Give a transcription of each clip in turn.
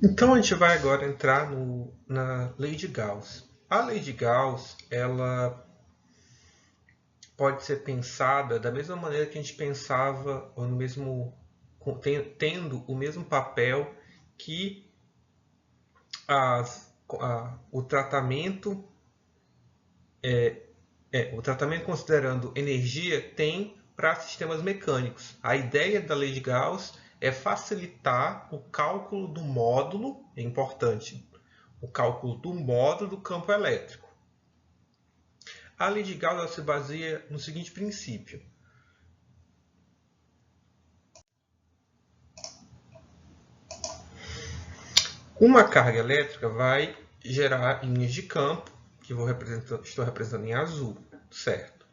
Então a gente vai agora entrar na lei de Gauss. A lei de Gauss, ela pode ser pensada da mesma maneira que a gente pensava, ou no mesmo, tendo o mesmo papel que o tratamento, o tratamento considerando energia tem para sistemas mecânicos. A ideia da lei de Gauss é facilitar o cálculo do módulo, é importante, o cálculo do módulo do campo elétrico. A lei de Gauss ela se baseia no seguinte princípio. Uma carga elétrica vai gerar linhas de campo, que estou representando em azul, certo?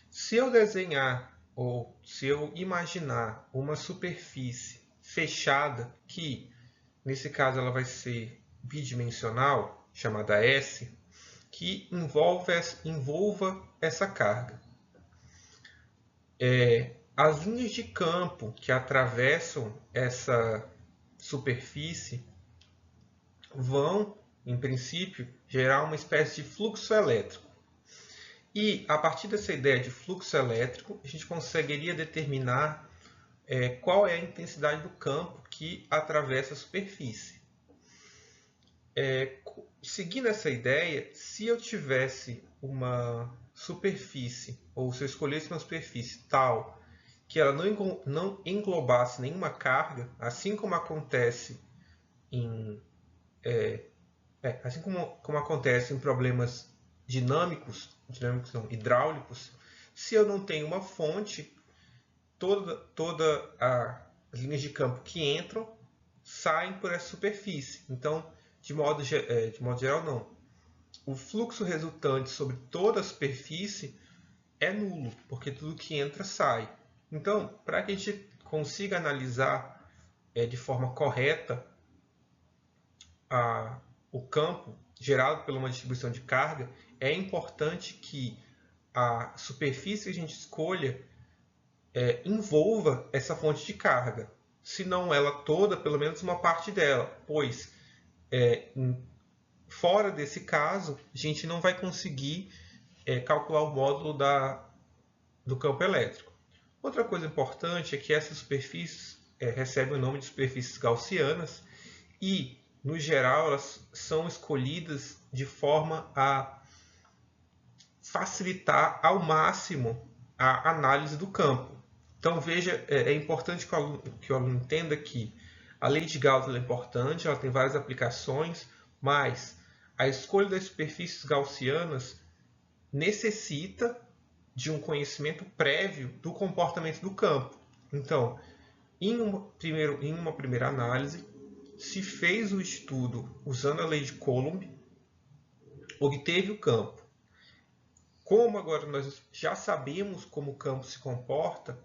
Se eu desenhar ou se eu imaginar uma superfície fechada, que nesse caso ela vai ser bidimensional, chamada S, que envolva essa carga. As linhas de campo que atravessam essa superfície vão, em princípio, gerar uma espécie de fluxo elétrico. E, a partir dessa ideia de fluxo elétrico, a gente conseguiria determinar qual é a intensidade do campo que atravessa a superfície. Seguindo essa ideia, se eu tivesse uma superfície, ou se eu escolhesse uma superfície tal que ela não englobasse nenhuma carga, assim como acontece como acontece em problemas dinâmicos não, hidráulicos, se eu não tenho uma fonte, todas as linhas de campo que entram saem por essa superfície. Então, de modo geral, não. O fluxo resultante sobre toda a superfície é nulo, porque tudo que entra sai. Então, para que a gente consiga analisar de forma correta o campo gerado por uma distribuição de carga, é importante que a superfície que a gente escolha envolva essa fonte de carga. Se não ela toda, pelo menos uma parte dela, pois fora desse caso, a gente não vai conseguir calcular o módulo do campo elétrico. Outra coisa importante é que essas superfícies recebem o nome de superfícies gaussianas e, no geral, elas são escolhidas de forma a facilitar ao máximo a análise do campo. Então, veja, é importante que o aluno entenda que a lei de Gauss é importante, ela tem várias aplicações, mas a escolha das superfícies gaussianas necessita de um conhecimento prévio do comportamento do campo. Então, em uma primeira análise, se fez o estudo usando a lei de Coulomb, obteve o campo. Como agora nós já sabemos como o campo se comporta,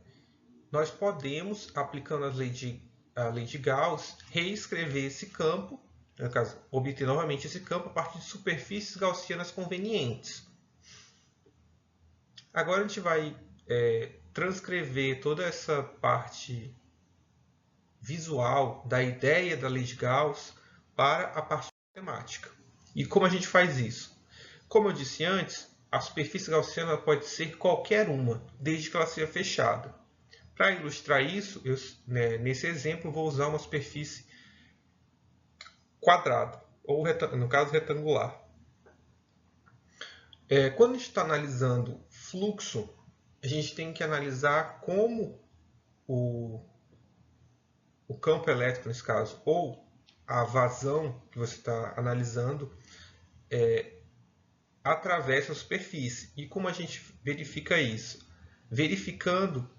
nós podemos, aplicando a lei de Gauss, reescrever esse campo, no caso, obter novamente esse campo a partir de superfícies gaussianas convenientes. Agora a gente vai transcrever toda essa parte visual da ideia da lei de Gauss para a parte matemática. E como a gente faz isso? Como eu disse antes, a superfície gaussiana pode ser qualquer uma, desde que ela seja fechada. Para ilustrar isso, nesse exemplo, vou usar uma superfície quadrada, ou no caso retangular. Quando a gente está analisando fluxo, a gente tem que analisar como o campo elétrico, nesse caso, ou a vazão que você está analisando, atravessa a superfície. E como a gente verifica isso? Verificando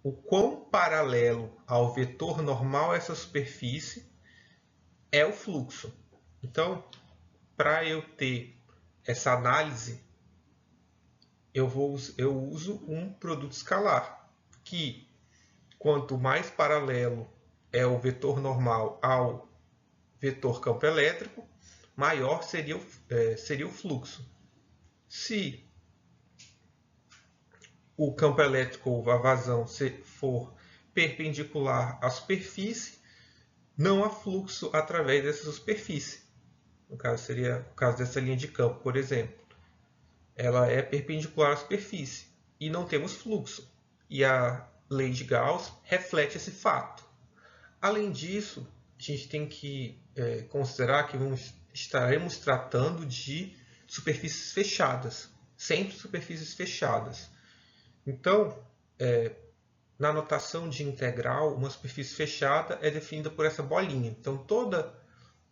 o quão paralelo ao vetor normal essa superfície é o fluxo. Então, para eu ter essa análise, eu uso um produto escalar, que quanto mais paralelo é o vetor normal ao vetor campo elétrico, maior seria o fluxo. Se o campo elétrico ou a vazão for perpendicular à superfície, não há fluxo através dessa superfície. No caso, seria o caso dessa linha de campo, por exemplo. Ela é perpendicular à superfície e não temos fluxo. E a lei de Gauss reflete esse fato. Além disso, a gente tem que considerar que estaremos tratando de superfícies fechadas, sempre superfícies fechadas. Então, na notação de integral, uma superfície fechada é definida por essa bolinha. Então, toda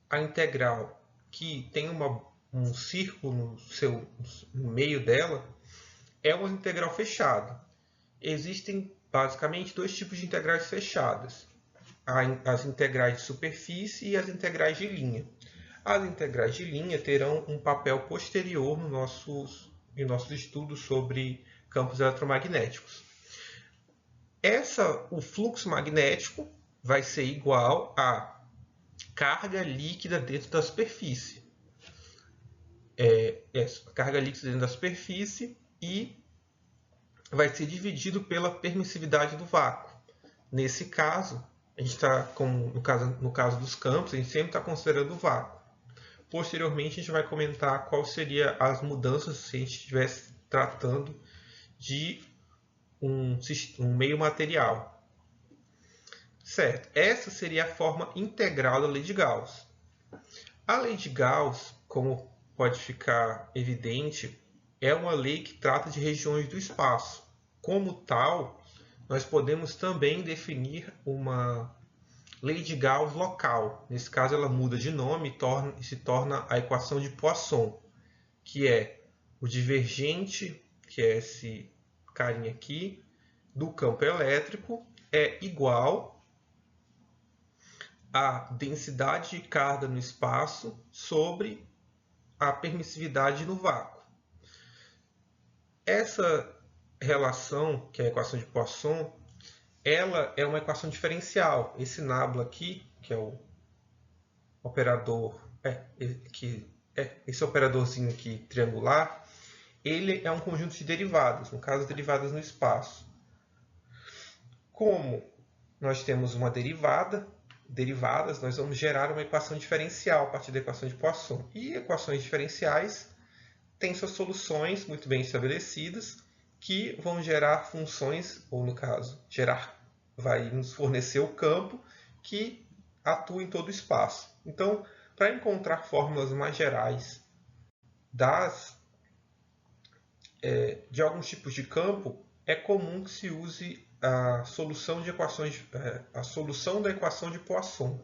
a integral que tem um círculo no meio dela é uma integral fechada. Existem basicamente dois tipos de integrais fechadas: as integrais de superfície e as integrais de linha. As integrais de linha terão um papel posterior em nossos estudos sobre campos eletromagnéticos. O fluxo magnético vai ser igual a carga líquida dentro da superfície. Carga líquida dentro da superfície e vai ser dividido pela permissividade do vácuo. Nesse caso, a gente está, no caso dos campos, a gente sempre está considerando o vácuo. Posteriormente, a gente vai comentar qual seriam as mudanças se a gente estivesse tratando de um meio material. Certo, essa seria a forma integral da lei de Gauss. A lei de Gauss, como pode ficar evidente, é uma lei que trata de regiões do espaço. Como tal, nós podemos também definir uma lei de Gauss local. Nesse caso, ela muda de nome e se torna a equação de Poisson, que é o divergente, que é esse carinha aqui, do campo elétrico, é igual a densidade de carga no espaço sobre a permissividade no vácuo. Essa relação, que é a equação de Poisson, ela é uma equação diferencial. Esse nabla aqui, que é o operador, esse operadorzinho aqui triangular, ele é um conjunto de derivadas, no caso, derivadas no espaço. Como nós temos uma derivadas, nós vamos gerar uma equação diferencial a partir da equação de Poisson. E equações diferenciais têm suas soluções muito bem estabelecidas, que vão gerar funções, ou no caso, vai nos fornecer o campo que atua em todo o espaço. Então, para encontrar fórmulas mais gerais de alguns tipos de campo, é comum que se use a solução da equação de Poisson.